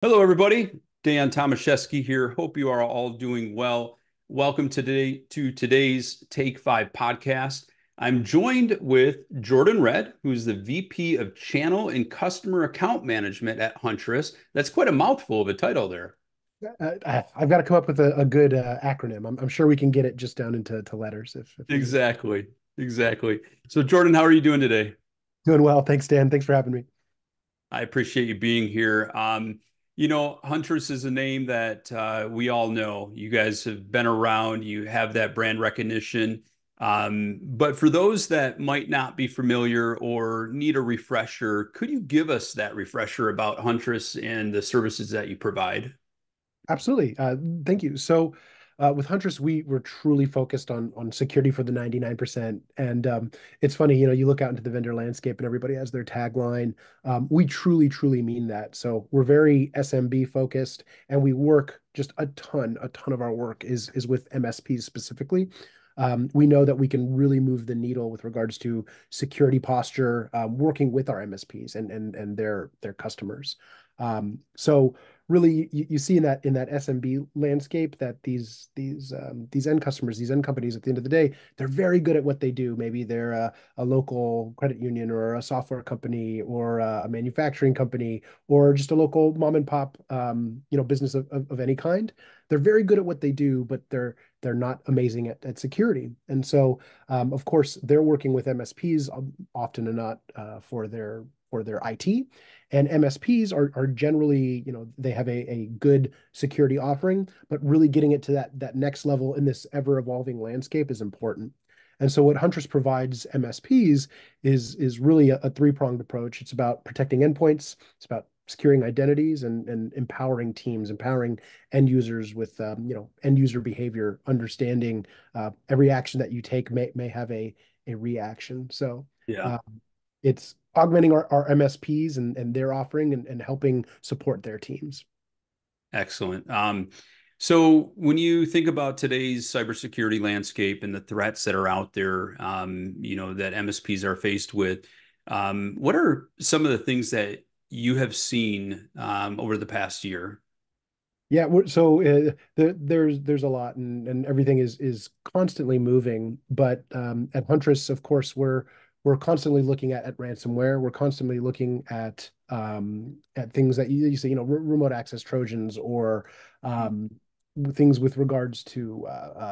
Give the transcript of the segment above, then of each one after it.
Hello, everybody. Dan Tomaszewski here. Hope you are all doing well. Welcome to today's Take Five podcast. I'm joined with Jordan Red, who's the VP of Channel and Customer Account Management at Huntress. That's quite a mouthful of a title there. I've got to come up with a good acronym. I'm sure we can get it just down into letters if we need. Exactly. Exactly. So, Jordan, how are you doing today? Doing well. Thanks, Dan. Thanks for having me. I appreciate you being here. Huntress is a name that we all know. You guys have been around, you have that brand recognition. But for those that might not be familiar or need a refresher, could you give us that refresher about Huntress and the services that you provide? Absolutely. Thank you. So, with Huntress, we were truly focused on security for the 99%. And it's funny, you look out into the vendor landscape and everybody has their tagline. We truly mean that. So we're very SMB focused, and we work just a ton of our work is with MSPs specifically. We know that we can really move the needle with regards to security posture, working with our MSPs and their customers. So really you see in that SMB landscape that these end customers, these end companies, at the end of the day, they're very good at what they do. Maybe they're a local credit union or a software company or a manufacturing company or just a local mom and pop business of any kind. They're very good at what they do, but they're not amazing at security. And so of course they're working with MSPs often and not for their IT. And MSPs are generally, they have a good security offering, but really getting it to that next level in this ever evolving landscape is important. And so what Huntress provides MSPs is really a three-pronged approach. It's about protecting endpoints, it's about securing identities and empowering teams, empowering end users with end user behavior, understanding every action that you take may have a reaction. So Yeah. uh, it's augmenting our MSPs and their offering and helping support their teams. Excellent. So when you think about today's cybersecurity landscape and the threats that are out there, that MSPs are faced with, what are some of the things that you have seen over the past year? Yeah, there's a lot, and everything is constantly moving. But at Huntress, of course, we're constantly looking at ransomware. We're constantly looking at things that you say, remote access Trojans or things with regards to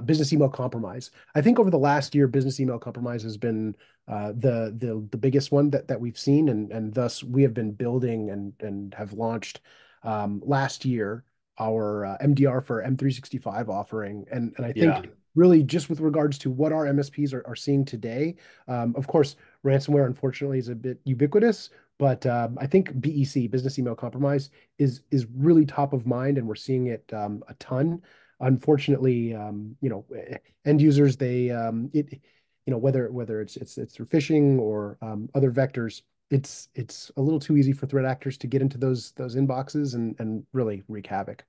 business email compromise. I think over the last year, business email compromise has been the biggest one that we've seen, and thus we have been building and have launched last year our MDR for M365 offering. And I Yeah, think really just with regards to what our MSPs are seeing today, of course, ransomware unfortunately is a bit ubiquitous, but I think BEC, business email compromise, is really top of mind, and we're seeing it a ton. Unfortunately, end users whether it's through phishing or other vectors, it's a little too easy for threat actors to get into those inboxes and really wreak havoc.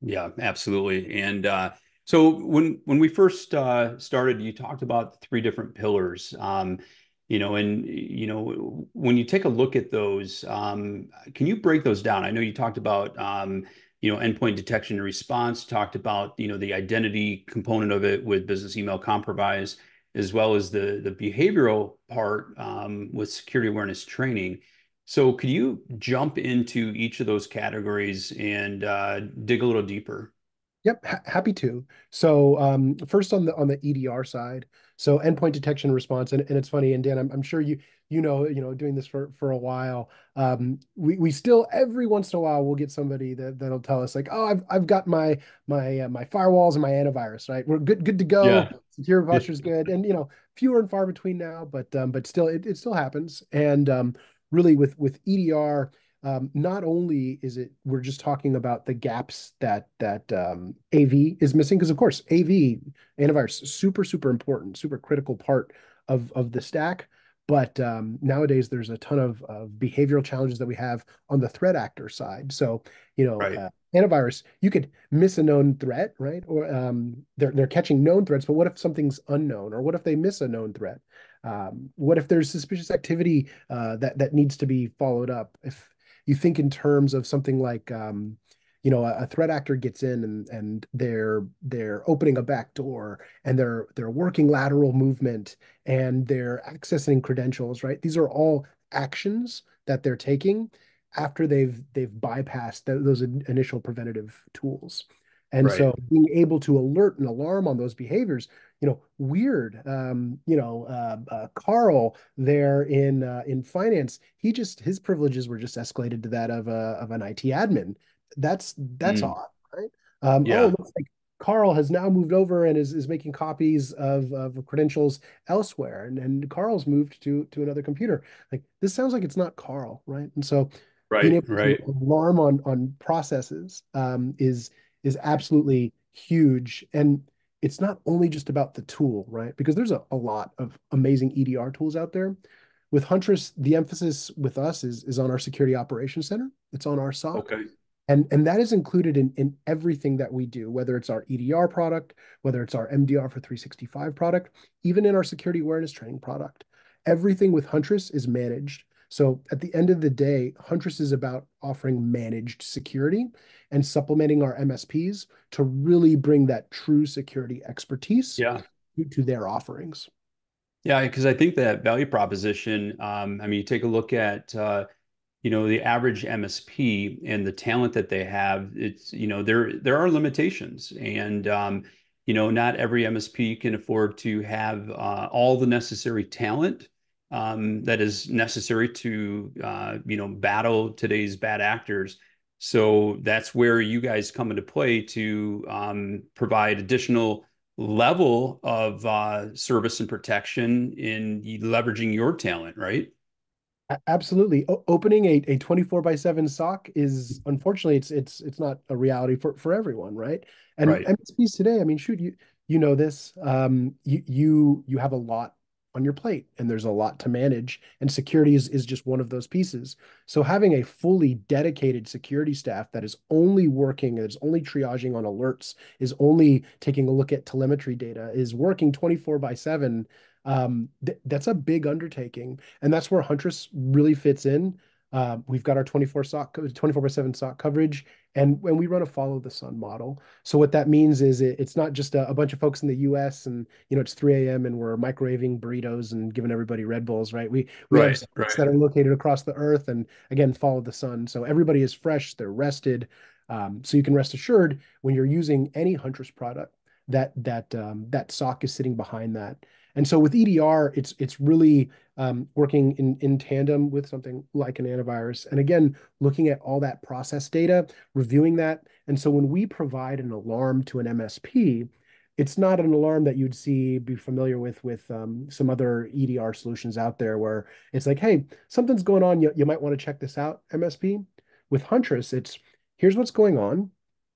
yeah, absolutely. And so when we first started, you talked about three different pillars. When you take a look at those, can you break those down? I know you talked about endpoint detection and response, talked about the identity component of it with business email compromise, as well as the behavioral part with security awareness training. So could you jump into each of those categories and dig a little deeper? Yep, happy to. So first on the EDR side, so endpoint detetion and response, and it's funny, and Dan, I'm sure doing this for a while. We still every once in a while we'll get somebody that'll tell us like, oh, I've got my firewalls and my antivirus, right? We're good to go. Yeah. Security posture is good, and fewer and far between now, but still it still happens. And really with EDR. Not only is it we're just talking about the gaps that AV is missing, because of course AV antivirus super important, super critical part of the stack. But nowadays there's a ton of behavioral challenges that we have on the threat actor side. So Right. antivirus, you could miss a known threat, right? Or they're catching known threats, but what if something's unknown, or what if they miss a known threat? What if there's suspicious activity that needs to be followed up? You think in terms of something like a threat actor gets in and they're opening a back door and they're working lateral movement and they're accessing credentials, right? These are all actions that they're taking after they've bypassed those initial preventative tools. And Right. so being able to alert and alarm on those behaviors, weird. Carl there in finance, his privileges were just escalated to that of an IT admin. That's Mm. odd, right? Oh, Yeah. it looks like Carl has now moved over and is making copies of credentials elsewhere, and Carl's moved to another computer. Like this sounds like it's not Carl, right? And so being Right. able to Right. alarm on processes is absolutely huge. And it's not only just about the tool, right? Because there's a lot of amazing EDR tools out there. With Huntress, the emphasis with us is on our security operations center. It's on our SOC. Okay. And that is included in everything that we do, whether it's our EDR product, whether it's our MDR for 365 product, even in our security awareness training product. Everything with Huntress is managed. So at the end of the day, Huntress is about offering managed security and supplementing our MSPs to really bring that true security expertise Yeah. to their offerings. Yeah, because I think that value proposition, I mean, you take a look at the average MSP and the talent that they have, there are limitations. And not every MSP can afford to have all the necessary talent that is necessary to battle today's bad actors. So that's where you guys come into play to provide additional level of service and protection in leveraging your talent, right? Absolutely. Opening a 24 by 7 SOC is unfortunately it's not a reality for everyone, right? And Right. MSPs today, I mean, shoot, you know this. You have a lot on your plate and there's a lot to manage, and security is just one of those pieces. So having a fully dedicated security staff that is only working, is only triaging on alerts, is only taking a look at telemetry data, is working 24 by 7, that's a big undertaking, and that's where Huntress really fits in. We've got our 24 by 7 SOC coverage, and when we run a follow the sun model. So what that means is it's not just a bunch of folks in the US and it's 3 a.m. and we're microwaving burritos and giving everybody Red Bulls, right? We have Right. sites Right. that are located across the earth and again follow the sun. So everybody is fresh, they're rested. So you can rest assured when you're using any Huntress product that SOC is sitting behind that. And so with EDR, it's really working in tandem with something like an antivirus. And again, looking at all that process data, reviewing that. And so when we provide an alarm to an MSP, it's not an alarm that you'd be familiar with some other EDR solutions out there where it's like, hey, something's going on. You might want to check this out, MSP. With Huntress, it's here's what's going on,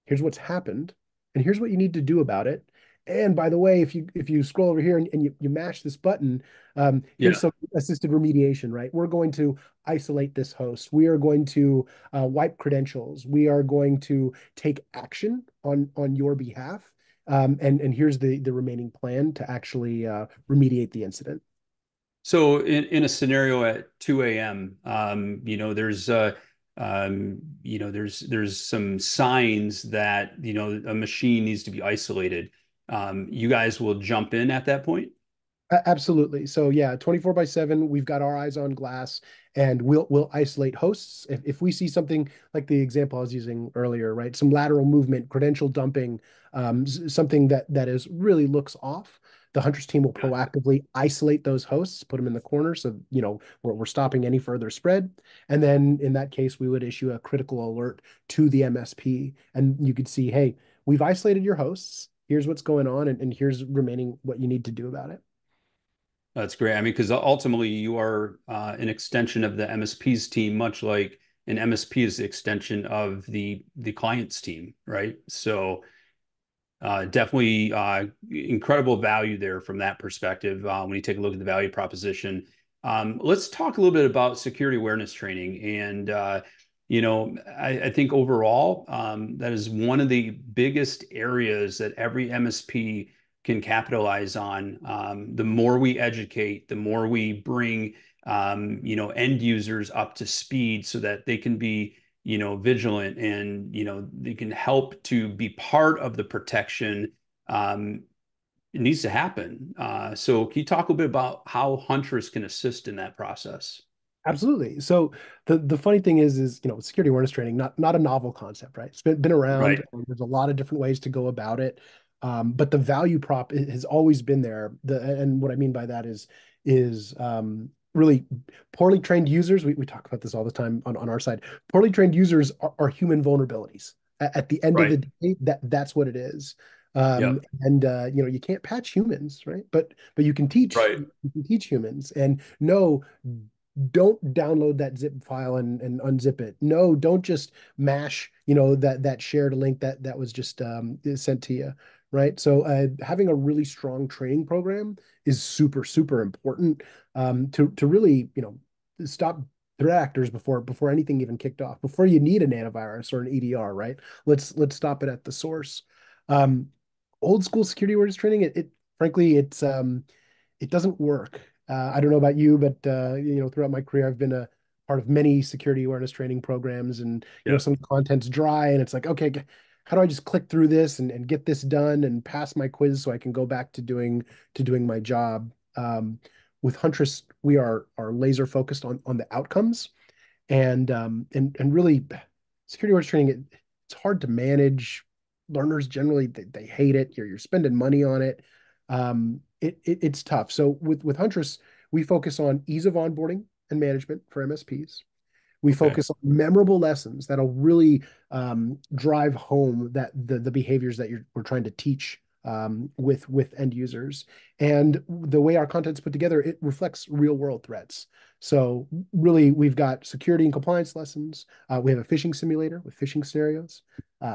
here's what's happened, and here's what you need to do about it. And by the way, if you scroll over here and you mash this button, here's Yeah. some assisted remediation, right? We're going to isolate this host. We are going to wipe credentials. We are going to take action on your behalf. And here's the remaining plan to actually remediate the incident. So in a scenario at 2 a.m., there's some signs that, a machine needs to be isolated. You guys will jump in at that point? Absolutely. So yeah, 24 by 7, we've got our eyes on glass and we'll isolate hosts. If we see something like the example I was using earlier, right? Some lateral movement, credential dumping, something that is really looks off, the Huntress team will Yeah. proactively isolate those hosts, put them in the corner so we're stopping any further spread. And then in that case, we would issue a critical alert to the MSP. And you could see, hey, we've isolated your hosts. Here's what's going on, and here's remaining what you need to do about it. That's great. I mean, because ultimately you are an extension of the MSP's team, much like an MSP is the extension of the client's team, right? So definitely incredible value there from that perspective when you take a look at the value proposition. Let's talk a little bit about security awareness training. And, I think overall, that is one of the biggest areas that every MSP can capitalize on. The more we educate, the more we bring end users up to speed so that they can be, vigilant and, they can help to be part of the protection. It needs to happen. So can you talk a bit about how hunters can assist in that process? Absolutely. So the funny thing is security awareness training, not a novel concept, right? It's been around, Right. and there's a lot of different ways to go about it. But the value prop has always been there. And what I mean by that is really poorly trained users. We talk about this all the time on our side. Poorly trained users are human vulnerabilities. At the end of the Right. day, that's what it is. Yep. And you can't patch humans, right? But Right. you can teach humans. And no, don't download that zip file and unzip it. No, don't just mash, that shared link that was just sent to you, right? So having a really strong training program is super, super important to really, stop threat actors before anything even kicked off, before you need an antivirus or an EDR, right? Let's stop it at the source. Um, Old school security awareness training, it frankly, it doesn't work. I don't know about you, but throughout my career, I've been a part of many security awareness training programs, and Yep. some of the content's dry, and it's like, okay, how do I just click through this and get this done and pass my quiz so I can go back to doing my job? With Huntress, we are laser focused on the outcomes, and really security awareness training. It's hard to manage. Learners generally they hate it. You're spending money on it. It's tough. So with Huntress, we focus on ease of onboarding and management for MSPs. We Okay. focus on memorable lessons that'll really drive home that the behaviors that we're trying to teach with end users. And the way our content's put together, it reflects real world threats. So really, we've got security and compliance lessons. We have a phishing simulator with phishing scenarios,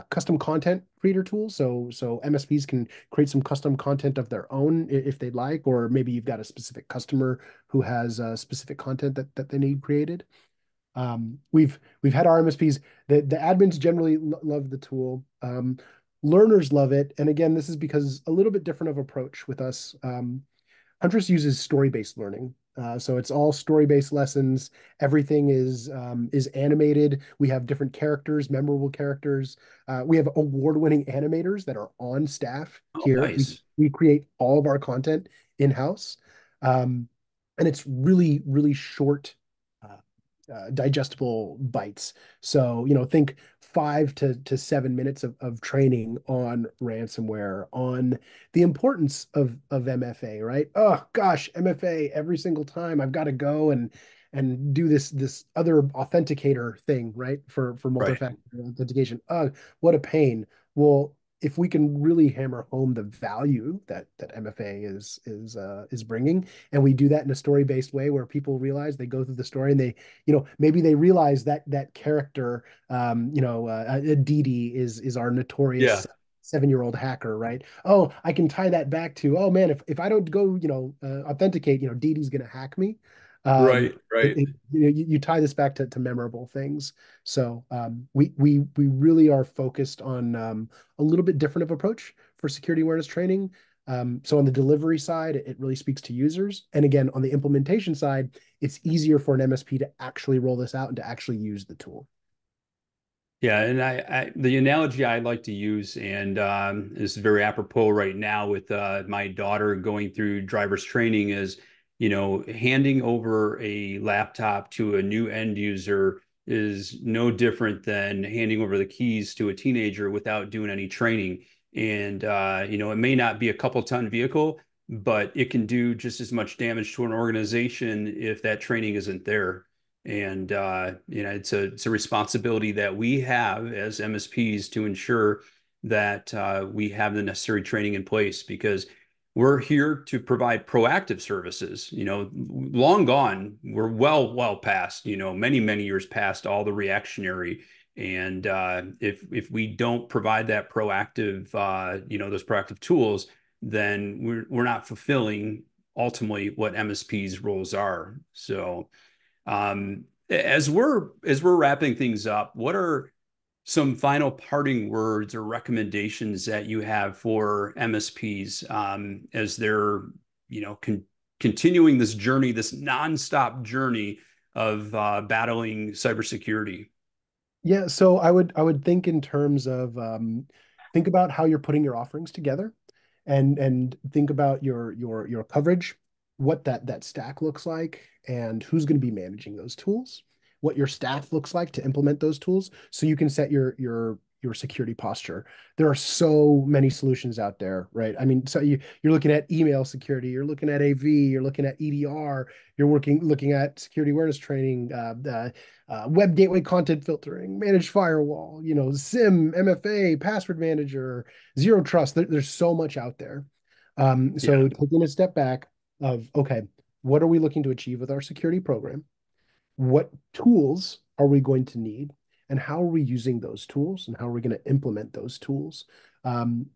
custom content creator tools. So MSPs can create some custom content of their own if they'd like, or maybe you've got a specific customer who has specific content that they need created. We've had our MSPs. The admins generally love the tool. Learners love it, and again, this is because a little bit different of approach with us. Huntress uses story-based learning. So it's all story-based lessons. Everything is animated. We have different characters, memorable characters. We have award-winning animators that are on staff Oh, here. We nice. we create all of our content in-house, um, and it's really, really short, digestible bites. So, think 5 to 7 minutes of training on ransomware, on the importance of MFA, right? Oh gosh, MFA every single time I've got to go and do this other authenticator thing, right? For Right. multi-factor authentication. What a pain. Well, if we can really hammer home the value that MFA is bringing, and we do that in a story-based way where people realize, they go through the story and they, maybe they realize that character, Dee is our Yeah. notorious 7-year-old hacker, right? Oh, I can tie that back to, oh man, if I don't go, authenticate, Dee Dee's gonna hack me. Right. Right. You tie this back to memorable things. So we really are focused on a little bit different of approach for security awareness training. So on the delivery side, it really speaks to users. And again, on the implementation side, it's easier for an MSP to actually roll this out and to actually use the tool. Yeah, and the analogy I like to use, and is very apropos right now with my daughter going through driver's training, is, handing over a laptop to a new end user is no different than handing over the keys to a teenager without doing any training. And it may not be a couple ton vehicle, but it can do just as much damage to an organization if that training isn't there. And it's a responsibility that we have as MSPs to ensure that we have the necessary training in place, because we're here to provide proactive services. Long gone. We're well past. Many years past all the reactionary. And if we don't provide that proactive, those proactive tools, then we're not fulfilling ultimately what MSPs roles are. So as we're wrapping things up, what are some final parting words or recommendations that you have for MSPs as they're continuing this journey, this nonstop journey of battling cybersecurity? Yeah, so I would think in terms of think about how you're putting your offerings together, and think about your coverage, what that stack looks like, and who's going to be managing those tools, what your staff looks like to implement those tools, so you can set your security posture. There are so many solutions out there, right? I mean, so you're looking at email security, you're looking at AV, you're looking at EDR, you're looking at security awareness training, web gateway content filtering, managed firewall, SIM, MFA, password manager, zero trust. There's so much out there. Yeah, So taking a step back of, okay, what are we looking to achieve with our security program? What tools are we going to need? And how are we using those tools? And how are we going to implement those tools?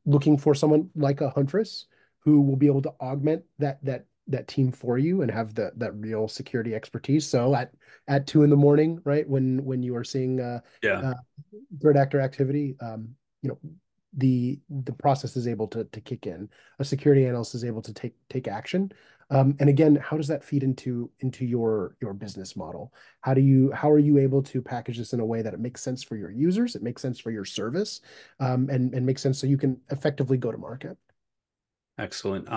Looking for someone like a Huntress who will be able to augment that team for you and have that real security expertise. So at 2 in the morning, right, when you are seeing yeah. uh, threat actor activity, you know, the process is able to kick in. A security analyst is able to take action. And again, how does that feed into your business model? How are you able to package this in a way that it makes sense for your users, it makes sense for your service, and makes sense so you can effectively go to market? Excellent.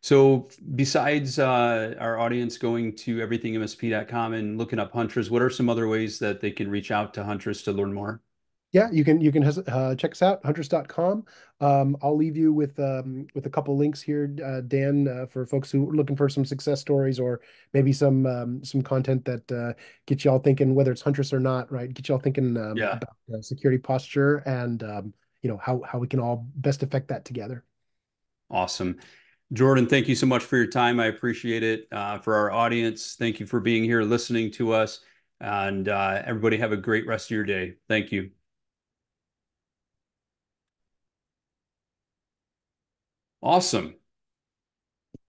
So besides our audience going to everythinmsp.com and looking up Huntress, what are some other ways that they can reach out to Huntress to learn more? Yeah, you can check us out, hunters.com. I'll leave you with a couple links here, Dan, for folks who are looking for some success stories or maybe some content that gets y'all thinking, whether it's Huntress or not, right? Get y'all thinking Yeah, about security posture and how we can all best affect that together. awesome. Jordan, thank you so much for your time. I appreciate it. For our audience, thank you for being here, listening to us, and everybody have a great rest of your day. Thank you. Awesome.